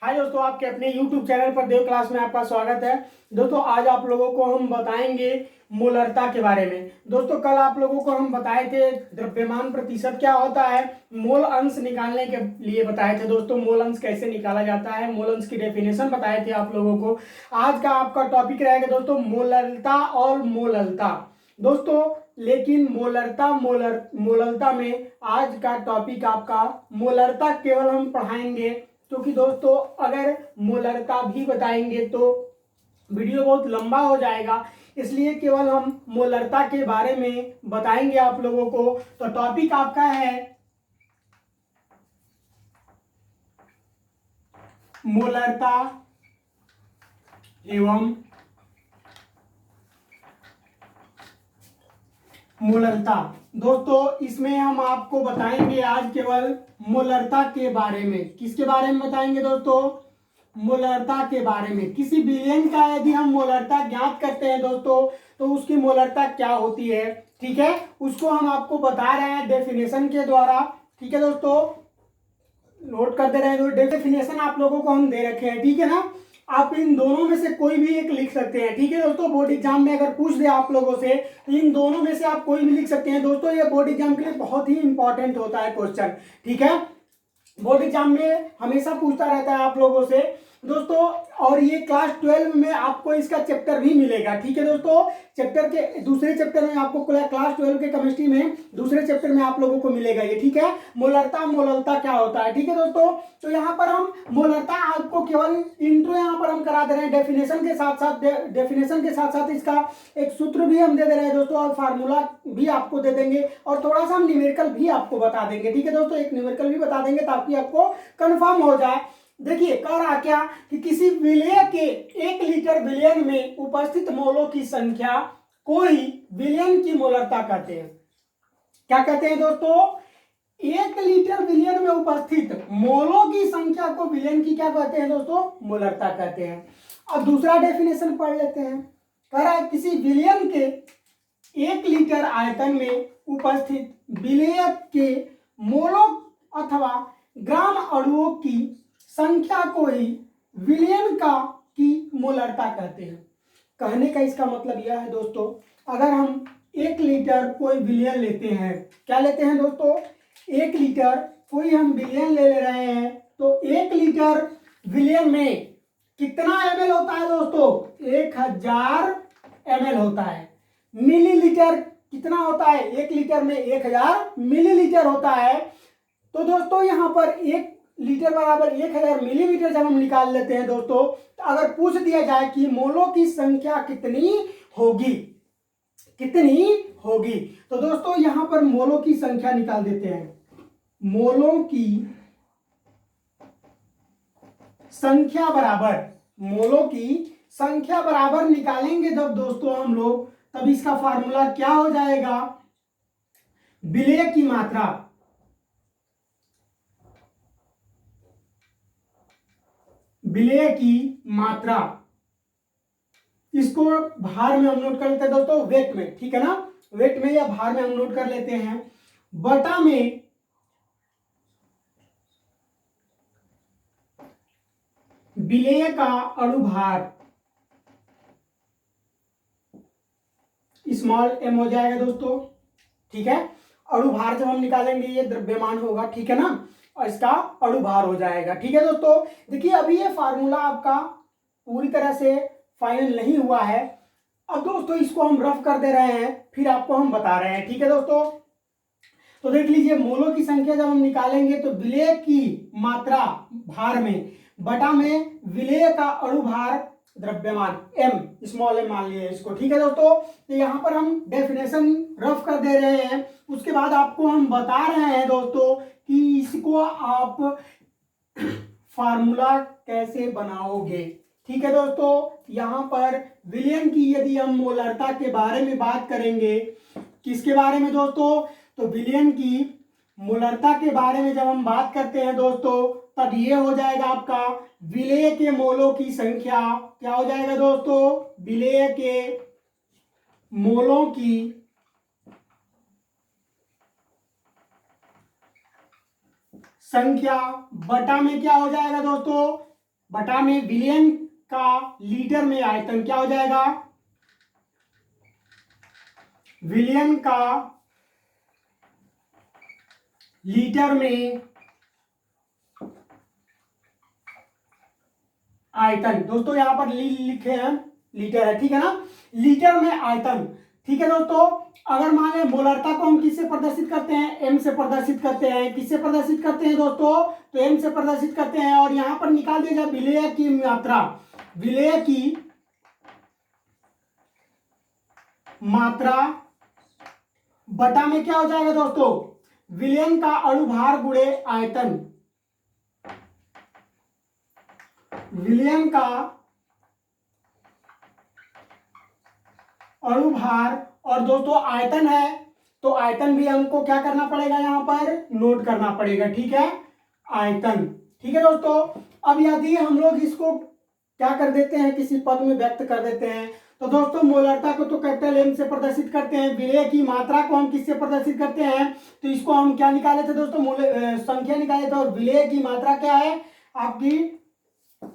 हाय दोस्तों, आपके अपने YouTube चैनल पर देव क्लास में आपका स्वागत है। दोस्तों आज आप लोगों को हम बताएंगे मोलरता के बारे में। दोस्तों कल आप लोगों को हम बताए थे द्रव्यमान प्रतिशत क्या होता है, मोल अंश निकालने के लिए बताए थे। दोस्तों मोल अंश कैसे निकाला जाता है, मोल अंश की डेफिनेशन बताए थे आप लोगों को। आज का आपका टॉपिक रहेगा दोस्तों मोलरता और मोललता। दोस्तों लेकिन मोलरता में आज का टॉपिक आपका मोलरता केवल हम पढ़ाएंगे, क्योंकि दोस्तों अगर मोलरता भी बताएंगे तो वीडियो बहुत लंबा हो जाएगा, इसलिए केवल हम मोलरता के बारे में बताएंगे आप लोगों को। तो टॉपिक आपका है मोलरता एवं मोलरता। दोस्तों इसमें हम आपको बताएंगे आज केवल मोलरता के बारे में। किसके बारे में बताएंगे दोस्तों? मोलरता के बारे में। किसी विलयन का यदि हम मोलरता ज्ञात करते हैं दोस्तों तो उसकी मोलरता क्या होती है, ठीक है, उसको हम आपको बता रहे हैं डेफिनेशन के द्वारा। ठीक है दोस्तों, नोट करते रहे। तो डेफिनेशन आप लोगों को हम दे रखे हैं, ठीक है ना। आप इन दोनों में से कोई भी एक लिख सकते हैं, ठीक है दोस्तों। बोर्ड एग्जाम में अगर पूछ दे आप लोगों से तो इन दोनों में से आप कोई भी लिख सकते हैं दोस्तों। ये बोर्ड एग्जाम के लिए बहुत ही इंपॉर्टेंट होता है क्वेश्चन, ठीक है। बोर्ड एग्जाम में हमेशा पूछता रहता है आप लोगों से दोस्तों। और ये क्लास 12 में आपको इसका चैप्टर भी मिलेगा, ठीक है दोस्तों। चैप्टर के दूसरे चैप्टर में आपको क्लास 12 के केमिस्ट्री में दूसरे चैप्टर में आप लोगों को मिलेगा ये, ठीक है। मोलरता मोललता क्या होता है, ठीक है दोस्तों। तो यहाँ पर हम मोलरता आपको केवल इंट्रो यहाँ पर हम करा दे रहे हैं डेफिनेशन के साथ साथ इसका एक सूत्र भी हम दे दे रहे हैं दोस्तों, और फार्मूला भी आपको दे देंगे, और थोड़ा सा हम न्यूमेरिकल भी आपको बता देंगे, ठीक है दोस्तों। एक न्यूमेरिकल भी बता देंगे ताकि आपको कंफर्म हो जाए। देखिए कह रहा क्या कि किसी विलय के 1 लीटर विलयन में उपस्थित मोलों की संख्या को ही विलयन की मोलरता कहते हैं। क्या कहते हैं दोस्तों? 1 लीटर विलयन में उपस्थित मोलों की संख्या को विलयन की क्या कहते हैं दोस्तों? मोलरता कहते हैं। अब दूसरा डेफिनेशन पढ़ लेते हैं। कह रहा है किसी विलयन के 1 लीटर आयतन में उपस्थित विलय के मोलों अथवा ग्राम अणुओं की संख्या को ही विलयन का की मोलरता कहते हैं। कहने का इसका मतलब यह है दोस्तों, अगर हम 1 लीटर कोई विलयन लेते हैं, क्या लेते हैं दोस्तों? 1 लीटर कोई हम विलयन ले रहे हैं, तो 1 लीटर विलयन में कितना ml होता है दोस्तों? 1000 ml होता है। मिलीलीटर कितना होता है? 1 लीटर में 1000 मिलीलीटर होता है। तो दोस्तों यहाँ पर 1 लीटर बराबर 1000 मिलीलीटर जब हम निकाल लेते हैं दोस्तों, तो अगर पूछ दिया जाए कि मोलों की संख्या कितनी होगी, तो दोस्तों यहां पर मोलों की संख्या निकाल देते हैं। मोलों की संख्या बराबर निकालेंगे जब दोस्तों हम लोग, तब इसका फार्मूला क्या हो जाएगा? विलय की मात्रा। इसको भार में हम नोट कर लेते हैं दोस्तों, वेट में, ठीक है ना। वेट में या भार में हम नोट कर लेते हैं, बटा में विलय का अणुभार, स्मॉल m हो जाएगा दोस्तों, ठीक है। अणुभार जब हम निकालेंगे ये द्रव्यमान होगा, ठीक है ना, और इसका अणुभार हो जाएगा, ठीक है दोस्तों। देखिए अभी ये फार्मूला आपका पूरी तरह से फाइनल नहीं हुआ है। अब दोस्तों इसको हम रफ कर दे रहे हैं, फिर आपको हम बता रहे हैं, ठीक है दोस्तों। तो देख लीजिए, मोलों की संख्या जब हम निकालेंगे तो विलय की मात्रा भार में बटा में विलय का अणुभार द्रव्यमान m, स्मॉल m मान लिया इसको, ठीक है दोस्तों। तो यहाँ पर हम डेफिनेशन रफ कर दे रहे हैं, उसके बाद आपको हम बता रहे हैं दोस्तों कि इसको आप फार्मूला कैसे बनाओगे, ठीक है दोस्तों। यहाँ पर विलयन की यदि हम मोलरता के बारे में बात करेंगे, किसके बारे में दोस्तों? तो विलयन की मोलरता के बारे में जब हम बात करते हैं दोस्तों, तब ये हो जाएगा आपका विलय के मोलों की संख्या। क्या हो जाएगा दोस्तों? विलय के मोलों की संख्या बटा में क्या हो जाएगा दोस्तों? बटा में बिलियन का लीटर में आयतन क्या हो जाएगा, बिलियन का लीटर में आयतन। दोस्तों यहां पर लिखे हैं लीटर है, ठीक है ना, लीटर में आयतन। ठीक है दोस्तों, अगर मान लें मोलरता को हम किससे प्रदर्शित करते हैं, एम से प्रदर्शित करते हैं। किससे प्रदर्शित करते हैं दोस्तों, तो एम से प्रदर्शित करते हैं। और यहां पर निकाल दिया जाए विलेय की मात्रा, विलेय की मात्रा बटा में क्या हो जाएगा दोस्तों, विलयन का अणुभार गुणे आयतन, विलयन का अणुभार। और दोस्तों आयतन है तो आयतन भी हमको क्या करना पड़ेगा, यहां पर नोट करना पड़ेगा, ठीक है, आयतन। ठीक है दोस्तों, अब यदि हम लोग इसको क्या कर देते हैं, किसी पद में व्यक्त कर देते हैं, तो दोस्तों मोलरता को तो कैपिटल एम से प्रदर्शित करते हैं, विलेय की मात्रा को हम किससे प्रदर्शित करते हैं, तो इसको हम क्या निकाले थे दोस्तों, संख्या निकाले थे। और विलेय की मात्रा क्या है आपकी,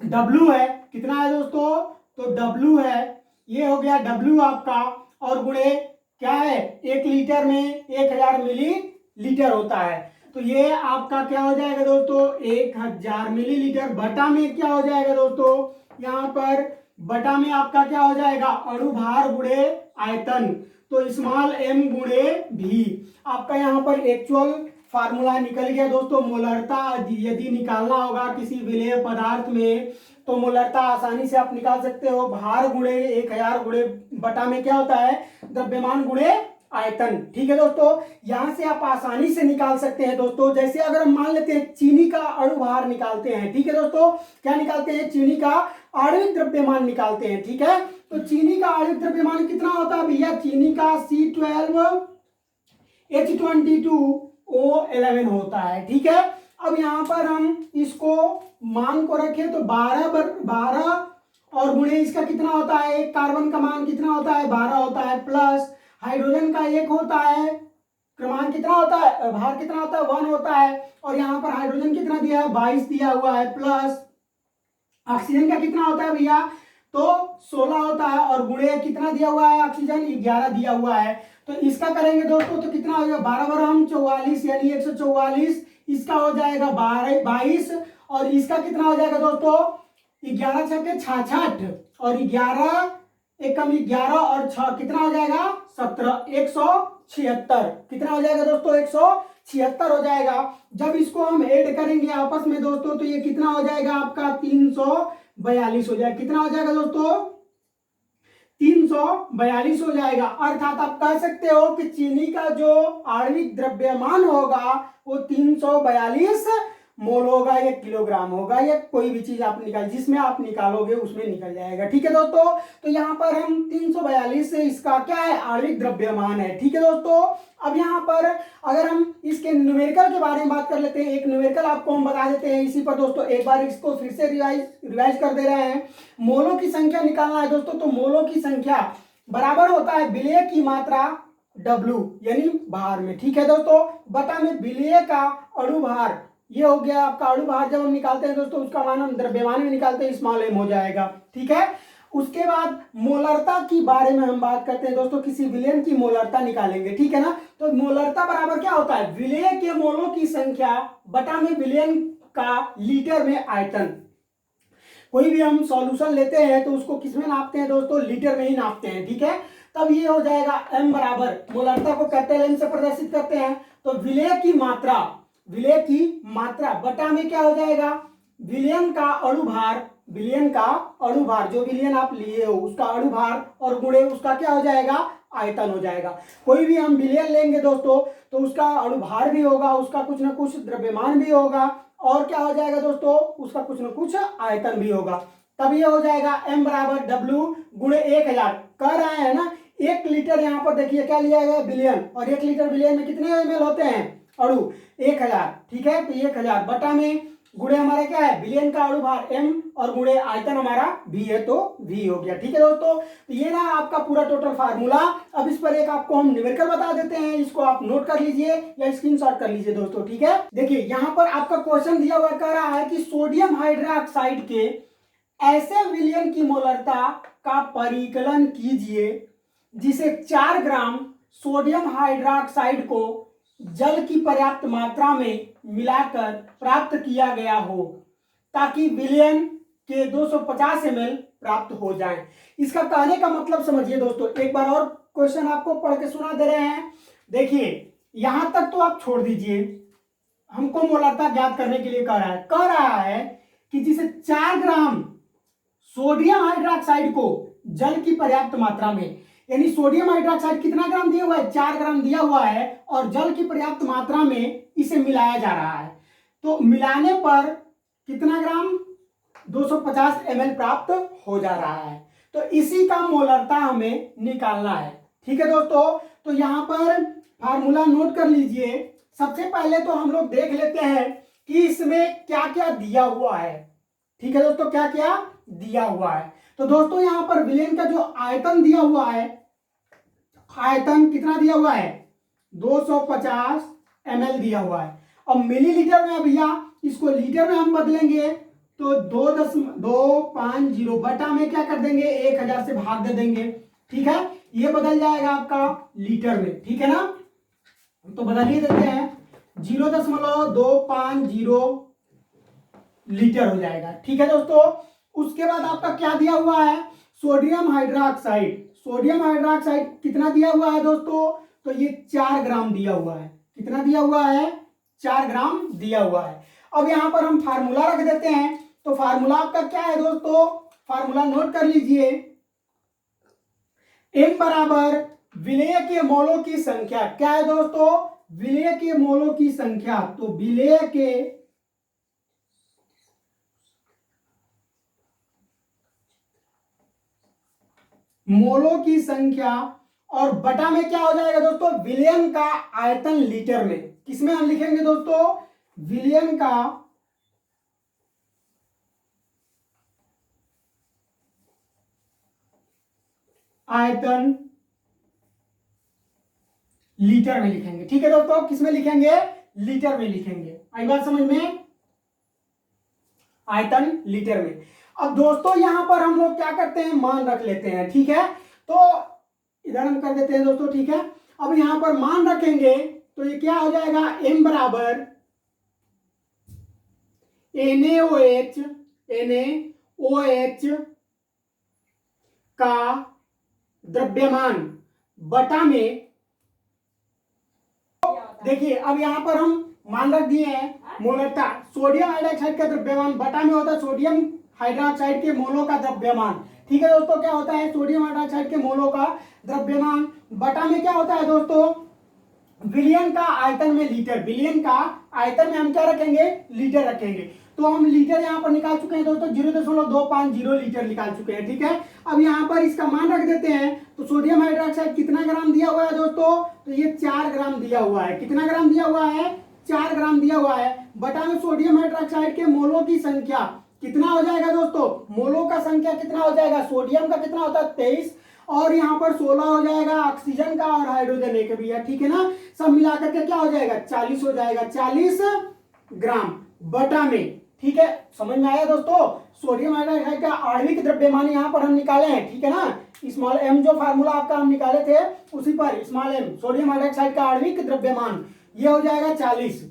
W है, कितना है दोस्तों, तो W है, ये हो गया W आपका। और गुणे क्या है, 1 लीटर में 1000 मिली लीटर होता है, तो ये आपका क्या हो जाएगा दोस्तों, 1000 मिलीलीटर। बटा में क्या हो जाएगा दोस्तों, यहाँ पर बटा में आपका क्या हो जाएगा, अणुभार गुणे आयतन, तो स्मॉल m गुणे v। आपका यहाँ पर एक्चुअल फार्मूला निकल गया दोस्तों। मोलरता यदि निकालना होगा किसी विलेय पदार्थ में, तो मोलरता आसानी से आप निकाल सकते हो, भार गुणे 1000 गुणे बटा में क्या होता है, द्रव्यमान गुणे आयतन। ठीक है दोस्तों, यहां से आप आसानी से निकाल सकते हैं दोस्तों। जैसे अगर हम मान लेते हैं चीनी का अणुभार निकालते हैं, ठीक है दोस्तों, क्या निकालते हैं, चीनी का आणविक द्रव्यमान निकालते हैं। ठीक है, तो चीनी का आणविक द्रव्यमान कितना होता है भैया, चीनी का C12H22O11 होता है। ठीक है, अब यहां पर हम इसको मान को रखें तो 12 और गुणे इसका कितना होता है, एक कार्बन का मान कितना होता है, 12 होता है, प्लस हाइड्रोजन का 1 होता है, क्रमांक कितना होता है, भार कितना होता है, 1 होता है। और यहाँ पर हाइड्रोजन कितना दिया है, 22 दिया हुआ है, प्लस ऑक्सीजन का कितना होता है भैया, तो 16 होता है। और गुणे कितना दिया हुआ है, ऑक्सीजन 11 दिया हुआ है। तो इसका करेंगे दोस्तों तो कितना हो जाएगा, 12 हम 44 यानी 144, इसका हो जाएगा 22। और इसका कितना हो जाएगा दोस्तों, 11 छक्के 66 और 11 एकम 11 और 6 कितना हो जाएगा, 17, 176 कितना हो जाएगा दोस्तों, 176 हो जाएगा। जब इसको हम ऐड करेंगे आपस में दोस्तों, तो ये कितना हो जाएगा आपका 342 हो जाएगा। कितना हो जाएगा दोस्तों, 342 हो जाएगा। अर्थात आप कह सकते हो कि चीनी का जो आणविक द्रव्यमान होगा वो 342 मोल होगा, या किलोग्राम होगा, या कोई भी चीज आप निकाल, जिसमें आप निकालोगे उसमें निकल जाएगा। ठीक है दोस्तों, तो यहाँ पर हम 342 से इसका क्या है, आणविक द्रव्यमान है। ठीक है दोस्तों, अब यहाँ पर अगर हम इसके न्यूमेरिकल के बारे में बात कर लेते हैं, एक न्यूमेरिकल आपको हम बता देते हैं इसी पर दोस्तों। एक बार इसको फिर से रिवाइज कर दे रहे हैं। मोलों की संख्या निकालना है दोस्तों, तो मोलों की संख्या बराबर होता है विलेय की मात्रा W यानी भार में। ठीक है दोस्तों, बटा में विलेय का अणुभार, ये हो गया आपका अणुभार। जब हम निकालते हैं दोस्तों उसका मान हम द्रव्यमान में निकालते हैं, स्मॉल m हो जाएगा। ठीक है, उसके बाद मोलरता की बारे में हम बात करते हैं दोस्तों, किसी विलेय की मोलरता निकालेंगे। ठीक है ना, तो मोलरता बराबर क्या होता है, विलेय के मोलों की संख्या बटा में विलेय का लीटर में आयतन। कोई भी हम सॉल्यूशन लेते हैं तो उसको किसमें नापते हैं दोस्तों, लीटर में ही नापते हैं। ठीक है, तब ये हो जाएगा m बराबर, मोलरता को कैपिटल M से प्रदर्शित करते हैं, तो विलेय की मात्रा, विलेय की मात्रा बटा में क्या हो जाएगा, विलेयन का अणुभार, विलेयन का अणुभार, जो विलेयन आप लिए हो उसका अणुभार, और गुणे उसका क्या हो जाएगा, आयतन हो जाएगा। कोई भी हम विलेयन लेंगे दोस्तों तो उसका अणुभार भी होगा, उसका कुछ ना कुछ द्रव्यमान भी होगा, और क्या हो जाएगा दोस्तों, उसका कुछ ना कुछ आयतन भी होगा। तब ये हो जाएगा m बराबर W गुणे 1000। कह रहे हैं ना, 1 लीटर यहाँ पर देखिए क्या लिया गया, बिलियन, और 1 लीटर बिलियन में कितने ml होते हैं, अणु 1000। ठीक है, तो 1000 बटा में गुणे हमारा क्या है, बिलियन का अणुभार m और गुणे आयतन हमारा v है, तो v हो गया। ठीक है दोस्तों, तो ये ना आपका पूरा टोटल फार्मूला। अब इस पर एक आपको हम न्यूमेरिकल बता देते हैं, इसको आप नोट कर लीजिए या स्क्रीनशॉट कर लीजिए दोस्तों। ठीक है, देखिए यहाँ पर आपका क्वेश्चन दिया हुआ कह रहा है कि सोडियम हाइड्रोक्साइड के ऐसे विलयन की मोलरता का परिकलन कीजिए जिसे 4 ग्राम सोडियम हाइड्रोक्साइड को जल की पर्याप्त मात्रा में मिलाकर प्राप्त किया गया हो ताकि विलयन के 250 ml प्राप्त हो जाए। इसका कहने का मतलब समझिए दोस्तों, एक बार और क्वेश्चन आपको पढ़ के सुना दे रहे हैं। देखिए यहां तक तो आप छोड़ दीजिए, हमको मोलरता ज्ञात करने के लिए कह रहा है कि जिसे 4 ग्राम सोडियम हाइड्रोक्साइड को जल की पर्याप्त मात्रा में, यानी सोडियम हाइड्रोक्साइड कितना ग्राम दिया हुआ है, 4 ग्राम दिया हुआ है, और जल की पर्याप्त मात्रा में इसे मिलाया जा रहा है। तो मिलाने पर कितना ग्राम, 250 ml प्राप्त हो जा रहा है। तो इसी का मोलरता हमें निकालना है। ठीक है दोस्तों, तो यहां पर फार्मूला नोट कर लीजिए। सबसे पहले तो हम लोग देख लेते हैं कि इसमें क्या क्या दिया हुआ है। ठीक है दोस्तों, क्या क्या दिया हुआ है। तो दोस्तों यहां पर विलयन का जो आयतन दिया हुआ है, आयतन कितना दिया हुआ है, 250 ml दिया हुआ है। अब मिलीलीटर में भैया इसको लीटर में हम बदलेंगे तो 2.250 बटा में क्या कर देंगे, 1000 से भाग दे देंगे। ठीक है, ये बदल जाएगा आपका लीटर में। ठीक है ना, तो बदलिए देते हैं, 0.250 लीटर हो जाएगा। ठीक है दोस्तों, उसके बाद आपका क्या दिया हुआ है, सोडियम हाइड्रोक्साइड। सोडियम हाइड्रोक्साइड कितना दिया हुआ है दोस्तों, तो ये 4 ग्राम दिया हुआ है। कितना दिया हुआ है, 4 ग्राम दिया हुआ है। अब यहां पर हम फार्मूला रख देते हैं। तो फार्मूला आपका क्या है दोस्तों, फार्मूला नोट कर लीजिए। m बराबर विलेय के मोलों की संख्या, क्या है दोस्तों, विलेय के मोलों की संख्या। तो विलेय के मोलों की संख्या, और बटा में क्या हो जाएगा दोस्तों, विलयन का आयतन लीटर में। किसमें हम लिखेंगे दोस्तों, विलयन का आयतन लीटर में लिखेंगे। ठीक है दोस्तों, किसमें लिखेंगे, लीटर में लिखेंगे। आई बात समझ में, आयतन लीटर में। अब दोस्तों यहां पर हम लोग क्या करते हैं, मान रख लेते हैं। ठीक है, तो इधर हम कर देते हैं दोस्तों। ठीक है, अब यहां पर मान रखेंगे तो ये क्या हो जाएगा, m बराबर NaOH का द्रव्यमान बटा में, देखिए अब यहां पर हम मान रख दिए हैं मोलरता, सोडियम हाइड्रोक्साइड का द्रव्यमान बटा में होता है सोडियम हाइड्रोक्साइड के मोलों का द्रव्यमान। ठीक है दोस्तों, क्या होता है, सोडियम हाइड्रोक्साइड के मोलों का द्रव्यमान बटा में क्या होता है दोस्तों, विलयन का आयतन में लीटर। विलयन का आयतन में हम क्या रखेंगे, लीटर रखेंगे। तो हम लीटर यहां पर निकाल चुके हैं दोस्तों, 0.250 लीटर निकाल चुके हैं। ठीक है, अब यहां पर इसका मान रख देते हैं। तो सोडियम हाइड्रोक्साइड कितना ग्राम दिया हुआ है दोस्तों, तो ये 4 ग्राम दिया हुआ है। कितना ग्राम दिया हुआ है, 4 ग्राम दिया हुआ है। बटा में सोडियम हाइड्रोक्साइड के मोलों की संख्या कितना हो जाएगा दोस्तों, मोलों का संख्या कितना हो जाएगा, सोडियम का कितना होता है 23, और यहाँ पर 16 हो जाएगा ऑक्सीजन का और हाइड्रोजन एक भी है। ठीक है ना, सब मिलाकर के क्या हो जाएगा, 40 हो जाएगा, 40 ग्राम बटा में। ठीक है, समझ में आया दोस्तों। सोडियम हाइड्रोक्साइड का आणविक द्रव्यमान यहाँ पर हम निकाले हैं। ठीक है ना, स्मॉल m जो फार्मूला आपका हम निकाले थे उसी पर स्मॉल m सोडियम हाइड्रोक्साइड का आणविक द्रव्यमान ये हो जाएगा 40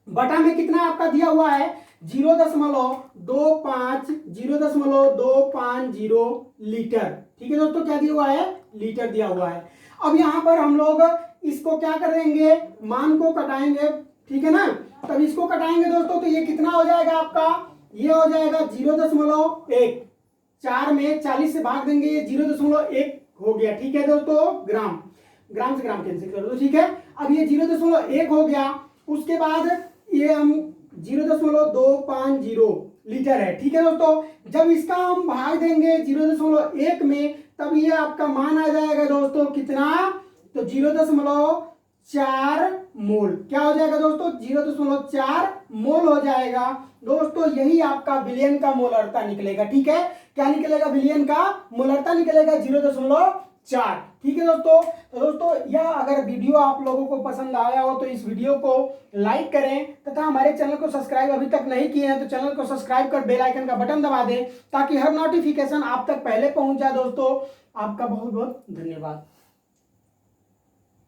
बटा में कितना आपका दिया हुआ है, 0.250 लीटर। ठीक है दोस्तों, क्या दिया हुआ है, लीटर दिया हुआ है। अब यहाँ पर हम लोग इसको क्या करेंगे, मान को कटाएंगे। ठीक है ना, तब इसको कटाएंगे दोस्तों तो ये कितना हो जाएगा आपका, ये हो जाएगा 0.1, 4 में 40 से भाग देंगे, ये 0.1 हो गया। ठीक है दोस्तों, ग्राम, ग्राम से ग्राम कैंसिल कर दो। ठीक है, अब ये 0.1 हो गया। उसके बाद ये हम 0.250 लीटर है। ठीक है दोस्तों, जब इसका हम भाग देंगे 0.1 में, तब ये आपका मान आ जाएगा दोस्तों कितना, तो 0.4 मोल। क्या हो जाएगा दोस्तों, 0.4 मोल हो जाएगा दोस्तों। यही आपका विलयन का मोलरता निकलेगा। ठीक है, क्या निकलेगा, विलयन का मोलरता निकलेगा 0.4 4। ठीक है दोस्तों। तो दोस्तों यह अगर वीडियो आप लोगों को पसंद आया हो तो इस वीडियो को लाइक करें तथा हमारे चैनल को सब्सक्राइब अभी तक नहीं किए हैं तो चैनल को सब्सक्राइब कर बेल आइकन का बटन दबा दें ताकि हर नोटिफिकेशन आप तक पहले पहुंच जाए। दोस्तों आपका बहुत बहुत धन्यवाद।